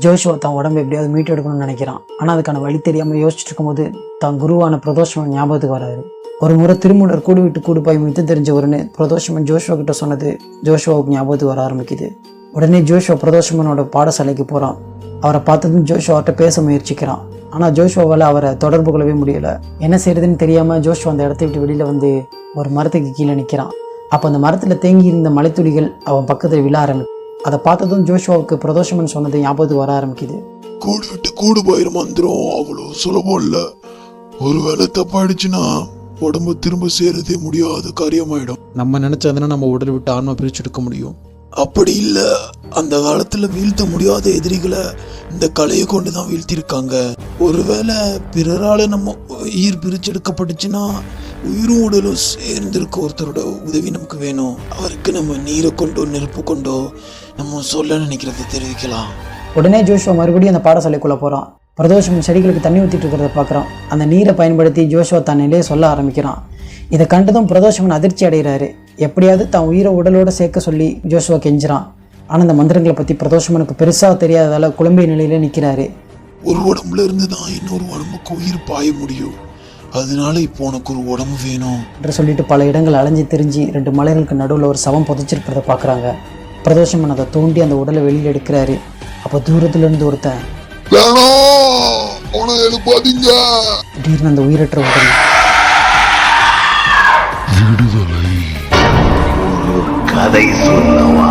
Joshua தான் உடம்பு எப்படியாவது மீட்டு எடுக்கணும்னு நினைக்கிறான். ஆனால் அதுக்கான வழி தெரியாமல் யோசிச்சுட்டு இருக்கும்போது தான் குருவான பிரதோஷமன் ஞாபகத்துக்கு வராது. ஒரு முறை திருமூலர் கூடு விட்டு கூடு பாய் மித்து தெரிஞ்சவருன்னு பிரதோஷமன் ஜோஷுவா கிட்ட சொன்னது ஜோஷுவாவுக்கு ஞாபகத்துக்கு வர ஆரம்பிக்குது. உடனே ஜோஷுவா பிரதோஷமனோட பாடசாலைக்கு போகிறான். அவரை பார்த்ததும் ஜோஷுவாட்ட பேச முயற்சிக்கிறான். ஆனால் ஜோஷுவாவால் அவரை தொடர்பு கொள்ளவே முடியலை. என்ன செய்யறதுன்னு தெரியாமல் ஜோஷுவா அந்த இடத்த விட்டு வெளியில் வந்து ஒரு மரத்துக்கு கீழே நிற்கிறான். அப்போ அந்த மரத்தில் தேங்கி இருந்த மலைத்துளிகள் அவன் பக்கத்தில் விழ ஆரம்பிக்கும். அதை பார்த்ததும் ஜோஷுவாவுக்கு பிரதோஷமன் சொன்னது ஞாபகத்துக்கு வர ஆரம்பிக்குது. கூடு விட்டு கூடு போயிரு மந்திரம் அவ்வளோ சுலபம் இல்லை. ஒருவேளை தப்பாயிடுச்சுன்னா உடம்பு திரும்ப சேரதே முடியாத காரியமாயிடும். நம்ம நினைச்சதுன்னா நம்ம உடல் விட்டு ஆன்மா பிரிச்சு எடுக்க முடியும். அப்படி இல்லை, அந்த காலத்துல வீழ்த்த முடியாத எதிரிகளை இந்த கலையை கொண்டு தான் வீழ்த்திருக்காங்க. ஒருவேளை பிறரால நம்ம உயிர் பிரிச்செடுக்கப்பட்டுச்சுன்னா உயிரும் உடலும் சேர்ந்திருக்க ஒருத்தரோட உதவி நமக்கு வேணும். அவருக்கு நம்ம நீரை கொண்டோ நெருப்பு கொண்டோ நம்ம சொல்ல நினைக்கிறத தெரிவிக்கலாம். உடனே ஜோஷுவா மறுபடியும் அந்த பாடசாலைக்குள்ளே போகிறான். பிரதோஷமன் செடிகளுக்கு தண்ணி ஊற்றிட்டு இருக்கிறத பார்க்குறான். அந்த நீரை பயன்படுத்தி ஜோஷுவா தன் நிலையை சொல்ல ஆரம்பிக்கிறான். இதை கண்டதும் பிரதோஷமன் அதிர்ச்சி அடைகிறாரு. எப்படியாவது தான் உயிரை உடலோடு சேர்க்க சொல்லி ஜோஷுவா கெஞ்சுறான். ஆனால் அந்த மந்திரங்களை பற்றி பிரதோஷமனுக்கு பெருசாக தெரியாததால் குழம்பிய நிலையில நிற்கிறாரு. ஒரு உடம்புல இருந்து தான் இன்னொரு உடம்புக்கு உயிர் பாய முடியும். அதனால இப்போ உனக்கு ஒரு உடம்பு வேணும் என்று சொல்லிட்டு பல இடங்கள் அலைஞ்சு திரிஞ்சு 2 மலைகளுக்கு நடுவில் ஒரு சவம் புதைச்சிருக்கிறத பார்க்குறாங்க. பிரதோஷமன் அதை தோண்டி அந்த உடலை வெளியில் எடுக்கிறாரு. அப்போ தூரத்துல இருந்து ஒருத்தன் திடீர்னு அந்த உயிரற்ற உடல் விடுதலை. கதை சொல்லவா?